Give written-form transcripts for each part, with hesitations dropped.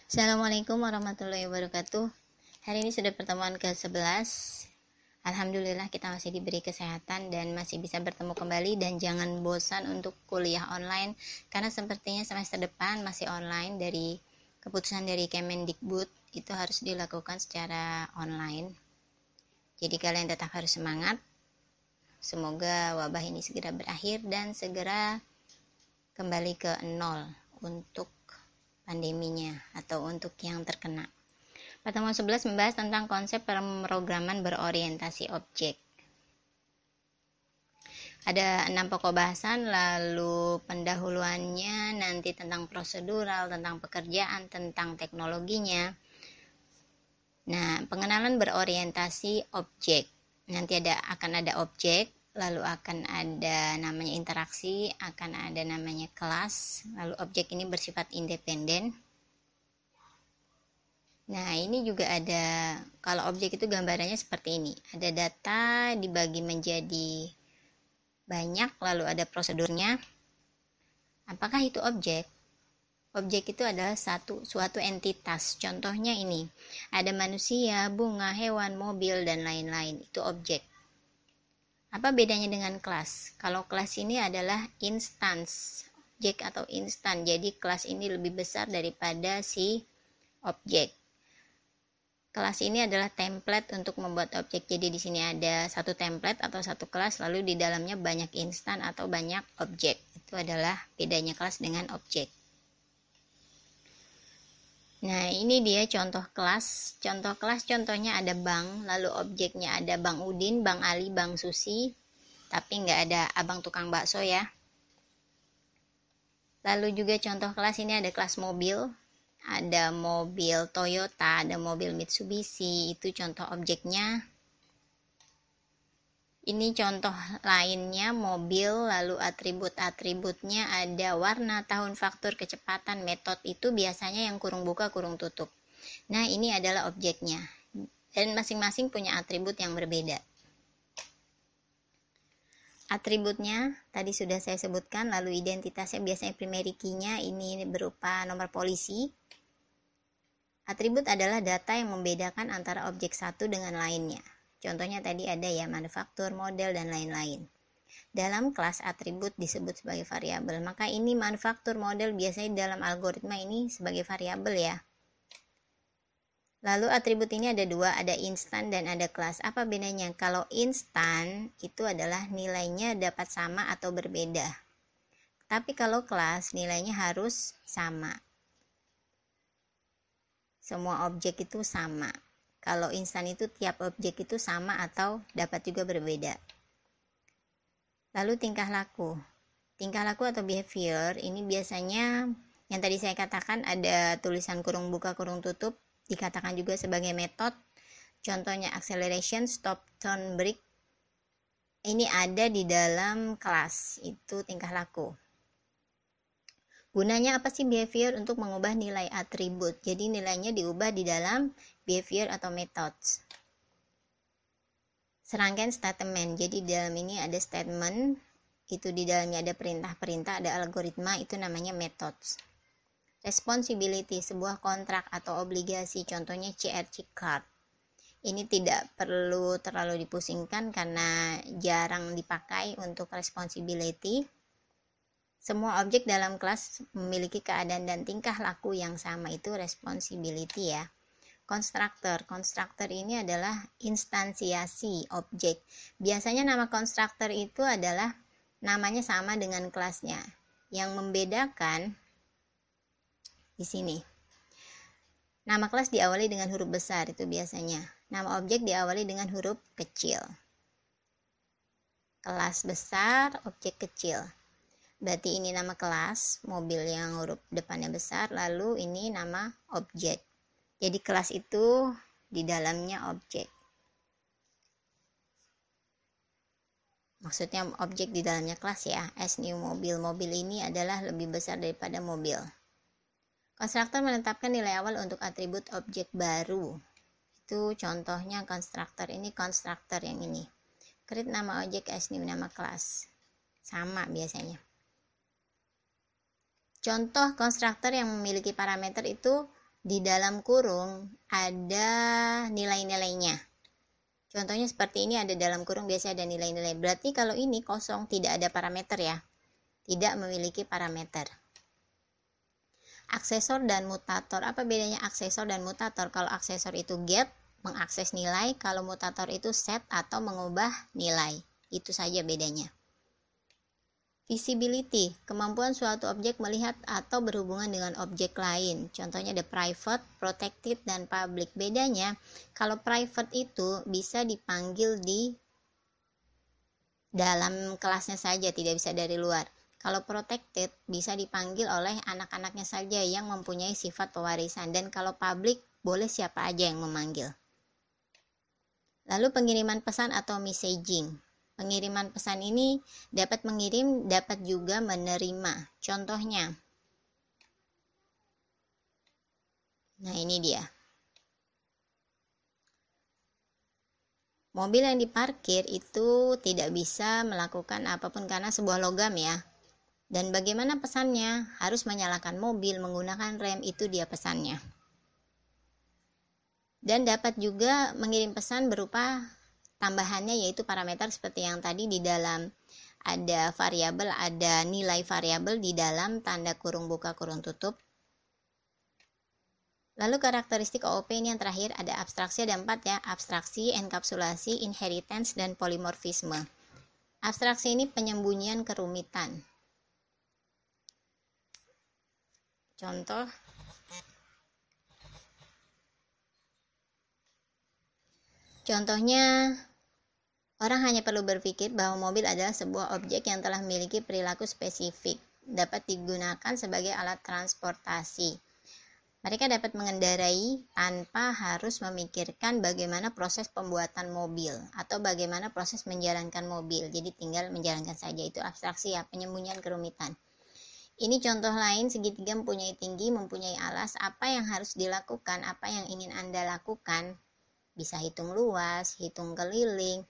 Assalamualaikum warahmatullahi wabarakatuh. Hari ini sudah pertemuan ke-11. Alhamdulillah kita masih diberi kesehatan dan masih bisa bertemu kembali, dan jangan bosan untuk kuliah online karena sepertinya semester depan masih online. Dari keputusan dari Kemendikbud itu harus dilakukan secara online. Jadi kalian tetap harus semangat. Semoga wabah ini segera berakhir dan segera kembali ke nol untuk pandeminya atau untuk yang terkena. Pertemuan 11 membahas tentang konsep pemrograman berorientasi objek. Ada 6 pokok bahasan, lalu pendahuluannya nanti tentang prosedural, tentang pekerjaan, tentang teknologinya. Nah, pengenalan berorientasi objek. Nanti akan ada objek, lalu akan ada namanya interaksi, akan ada namanya kelas, lalu objek ini bersifat independen. Nah, ini juga ada, kalau objek itu gambarannya seperti ini. Ada data dibagi menjadi banyak, lalu ada prosedurnya. Apakah itu objek? Objek itu adalah suatu entitas. Contohnya ini, ada manusia, bunga, hewan, mobil, dan lain-lain. Itu objek. Apa bedanya dengan kelas? Kalau kelas ini adalah instance, objek atau instan. Jadi kelas ini lebih besar daripada si objek. Kelas ini adalah template untuk membuat objek. Jadi di sini ada satu template atau satu kelas, lalu di dalamnya banyak instan atau banyak objek. Itu adalah bedanya kelas dengan objek. Nah, ini dia contoh kelas. Contoh kelas contohnya ada bank, lalu objeknya ada Bang Udin, Bang Ali, Bang Susi, tapi nggak ada abang tukang bakso ya. Lalu juga contoh kelas ini ada kelas mobil. Ada mobil Toyota, ada mobil Mitsubishi, itu contoh objeknya. Ini contoh lainnya mobil, lalu atribut-atributnya ada warna, tahun, faktur, kecepatan, metode, itu biasanya yang kurung buka, kurung tutup. Nah, ini adalah objeknya. Dan masing-masing punya atribut yang berbeda. Atributnya tadi sudah saya sebutkan, lalu identitasnya biasanya primary key-nya ini berupa nomor polisi. Atribut adalah data yang membedakan antara objek satu dengan lainnya. Contohnya tadi ada ya, manufaktur, model, dan lain-lain. Dalam kelas atribut disebut sebagai variabel. Maka ini manufaktur, model biasanya dalam algoritma ini sebagai variabel ya. Lalu atribut ini ada dua, ada instan dan ada kelas. Apa bedanya? Kalau instan itu adalah nilainya dapat sama atau berbeda. Tapi kalau kelas nilainya harus sama. Semua objek itu sama. Kalau instan itu tiap objek itu sama atau dapat juga berbeda. Lalu tingkah laku. Tingkah laku atau behavior ini biasanya yang tadi saya katakan ada tulisan kurung buka kurung tutup, dikatakan juga sebagai metode. Contohnya acceleration, stop, turn, brake. Ini ada di dalam kelas, itu tingkah laku. Gunanya apa sih behavior? Untuk mengubah nilai atribut. Jadi nilainya diubah di dalam behavior atau methods. Serangkaian statement. Jadi di dalam ini ada statement, itu di dalamnya ada perintah-perintah, ada algoritma, itu namanya methods. Responsibility, sebuah kontrak atau obligasi, contohnya CRC card. Ini tidak perlu terlalu dipusingkan karena jarang dipakai untuk responsibility. Semua objek dalam kelas memiliki keadaan dan tingkah laku yang sama, itu responsibility ya. Konstruktor ini adalah instansiasi objek. Biasanya nama konstruktor itu adalah namanya sama dengan kelasnya. Yang membedakan di sini. Nama kelas diawali dengan huruf besar, itu biasanya. Nama objek diawali dengan huruf kecil. Kelas besar, objek kecil. Berarti ini nama kelas, mobil yang huruf depannya besar, lalu ini nama objek. Jadi kelas itu di dalamnya objek. Maksudnya objek di dalamnya kelas ya. As new mobil. Mobil ini adalah lebih besar daripada mobil. Konstruktor menetapkan nilai awal untuk atribut objek baru. Itu contohnya konstruktor. Ini konstruktor yang ini. Create nama objek as new nama kelas. Sama biasanya. Contoh konstruktor yang memiliki parameter itu di dalam kurung ada nilai-nilainya. Contohnya seperti ini, ada dalam kurung biasanya ada nilai-nilai. Berarti kalau ini kosong, tidak ada parameter ya. Tidak memiliki parameter. Aksesor dan mutator. Apa bedanya aksesor dan mutator? Kalau aksesor itu get, mengakses nilai. Kalau mutator itu set atau mengubah nilai. Itu saja bedanya. Visibility, kemampuan suatu objek melihat atau berhubungan dengan objek lain. Contohnya ada private, protected, dan public. Bedanya, kalau private itu bisa dipanggil di dalam kelasnya saja, tidak bisa dari luar. Kalau protected bisa dipanggil oleh anak-anaknya saja yang mempunyai sifat pewarisan. Dan kalau public, boleh siapa aja yang memanggil. Lalu pengiriman pesan atau messaging. Pengiriman pesan ini dapat mengirim, dapat juga menerima. Contohnya, nah ini dia. Mobil yang diparkir itu tidak bisa melakukan apapun karena sebuah logam ya. Dan bagaimana pesannya? Harus menyalakan mobil, menggunakan rem, itu dia pesannya. Dan dapat juga mengirim pesan berupa tambahannya, yaitu parameter seperti yang tadi di dalam ada variabel, ada nilai variabel di dalam tanda kurung buka kurung tutup. Lalu karakteristik OOP ini yang terakhir, ada abstraksi, ada 4 ya, abstraksi, enkapsulasi, inheritance, dan polimorfisme. Abstraksi ini penyembunyian kerumitan. Contoh, contohnya, orang hanya perlu berpikir bahwa mobil adalah sebuah objek yang telah memiliki perilaku spesifik, dapat digunakan sebagai alat transportasi. Mereka dapat mengendarai tanpa harus memikirkan bagaimana proses pembuatan mobil atau bagaimana proses menjalankan mobil. Jadi tinggal menjalankan saja, itu abstraksi ya, penyembunyian kerumitan. Ini contoh lain, segitiga mempunyai tinggi, mempunyai alas, apa yang harus dilakukan, apa yang ingin Anda lakukan. Bisa hitung luas, hitung keliling,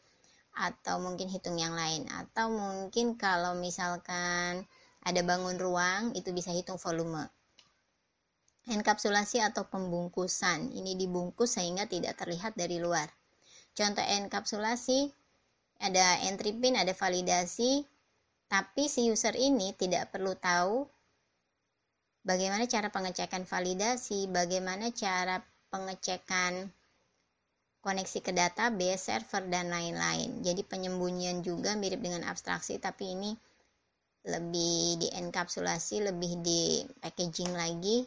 atau mungkin hitung yang lain. Atau mungkin kalau misalkan ada bangun ruang, itu bisa hitung volume. Enkapsulasi atau pembungkusan, ini dibungkus sehingga tidak terlihat dari luar. Contoh enkapsulasi, ada entry pin, ada validasi, tapi si user ini tidak perlu tahu bagaimana cara pengecekan validasi, bagaimana cara pengecekan koneksi ke database, server, dan lain-lain. Jadi penyembunyian juga mirip dengan abstraksi, tapi ini lebih dienkapsulasi, lebih di packaging lagi.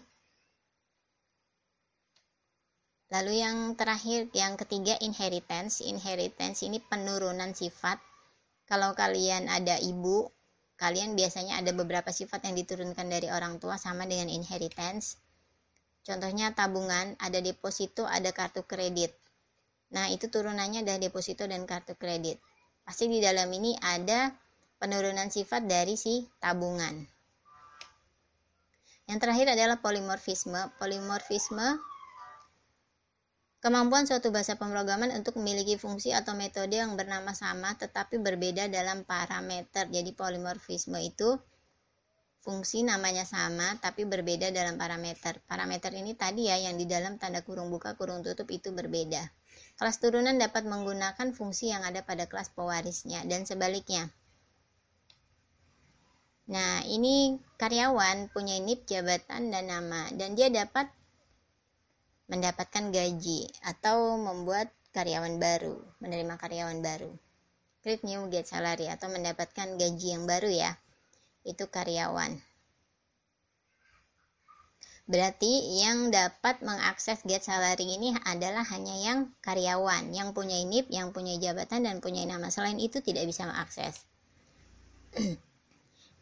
Lalu yang terakhir, yang ketiga, inheritance. Inheritance ini penurunan sifat. Kalau kalian ada ibu, kalian biasanya ada beberapa sifat yang diturunkan dari orang tua, sama dengan inheritance. Contohnya tabungan, ada deposito, ada kartu kredit. Nah, itu turunannya ada deposito dan kartu kredit. Pasti di dalam ini ada penurunan sifat dari si tabungan. Yang terakhir adalah polimorfisme. Polimorfisme, kemampuan suatu bahasa pemrograman untuk memiliki fungsi atau metode yang bernama sama tetapi berbeda dalam parameter. Jadi polimorfisme itu fungsi namanya sama tapi berbeda dalam parameter. Parameter ini tadi ya, yang di dalam tanda kurung buka kurung tutup itu berbeda. Kelas turunan dapat menggunakan fungsi yang ada pada kelas pewarisnya dan sebaliknya. Nah, ini karyawan punya NIP, jabatan, dan nama, dan dia dapat mendapatkan gaji atau membuat karyawan baru, menerima karyawan baru. Create new get salary atau mendapatkan gaji yang baru ya. Itu karyawan. Berarti yang dapat mengakses get salary ini adalah hanya yang karyawan, yang punya NIP, yang punya jabatan, dan punya nama. Selain itu tidak bisa mengakses.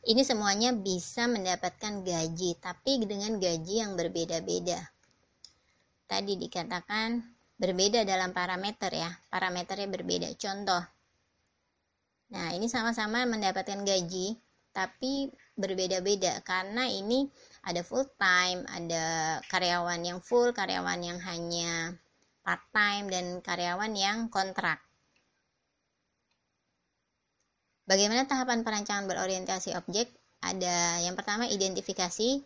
Ini semuanya bisa mendapatkan gaji, tapi dengan gaji yang berbeda-beda. Tadi dikatakan berbeda dalam parameter ya, parameternya berbeda. Contoh, nah ini sama-sama mendapatkan gaji, tapi berbeda-beda karena ini ada full time, ada karyawan yang full, karyawan yang hanya part time, dan karyawan yang kontrak. Bagaimana tahapan perancangan berorientasi objek? Ada yang pertama identifikasi,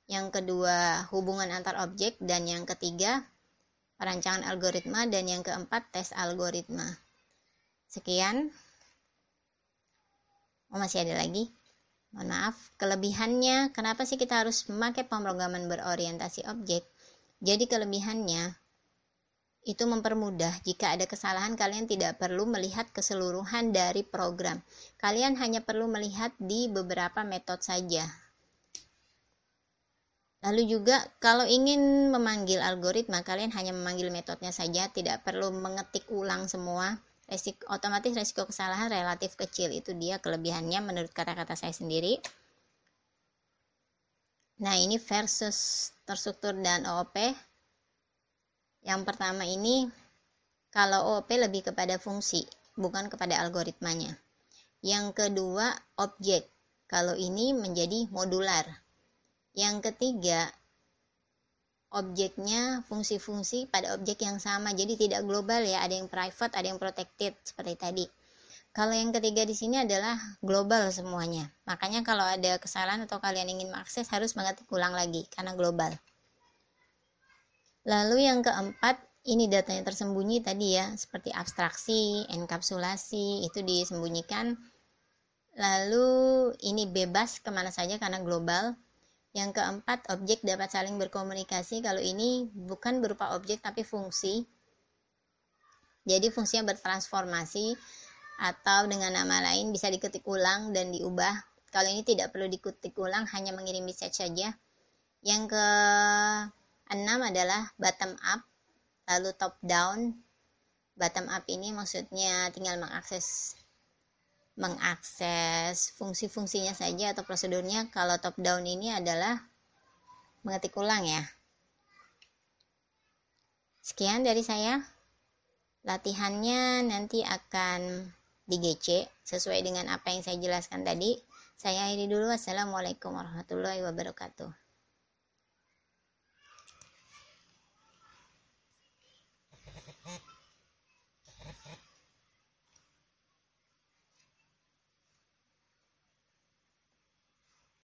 yang kedua hubungan antar objek, dan yang ketiga perancangan algoritma, dan yang keempat tes algoritma. Sekian. Masih ada lagi. Mohon maaf. Kelebihannya, kenapa sih kita harus memakai pemrograman berorientasi objek? Jadi kelebihannya itu mempermudah. Jika ada kesalahan, kalian tidak perlu melihat keseluruhan dari program. Kalian hanya perlu melihat di beberapa metode saja. Lalu juga kalau ingin memanggil algoritma, kalian hanya memanggil metodenya saja, tidak perlu mengetik ulang semua. Otomatis resiko kesalahan relatif kecil. Itu dia kelebihannya menurut kata-kata saya sendiri. Nah, ini versus terstruktur dan OOP. Yang pertama ini, kalau OOP lebih kepada fungsi, bukan kepada algoritmanya. Yang kedua, objek. Kalau ini menjadi modular. Yang ketiga, objeknya fungsi-fungsi pada objek yang sama, jadi tidak global ya, ada yang private, ada yang protected seperti tadi. Kalau yang ketiga di sini adalah global semuanya. Makanya kalau ada kesalahan atau kalian ingin mengakses harus mengetik ulang lagi karena global. Lalu yang keempat, ini datanya tersembunyi tadi ya, seperti abstraksi, enkapsulasi, itu disembunyikan. Lalu ini bebas kemana saja karena global. Yang keempat, objek dapat saling berkomunikasi. Kalau ini bukan berupa objek tapi fungsi. Jadi fungsinya bertransformasi atau dengan nama lain bisa diketik ulang dan diubah. Kalau ini tidak perlu diketik ulang, hanya mengirim message saja. Yang keenam adalah bottom up, lalu top down. Bottom up ini maksudnya tinggal mengakses fungsi-fungsinya saja atau prosedurnya. Kalau top down ini adalah mengetik ulang ya. Sekian dari saya. Latihannya nanti akan di GC sesuai dengan apa yang saya jelaskan tadi. Saya akhiri dulu. Wassalamualaikum warahmatullahi wabarakatuh.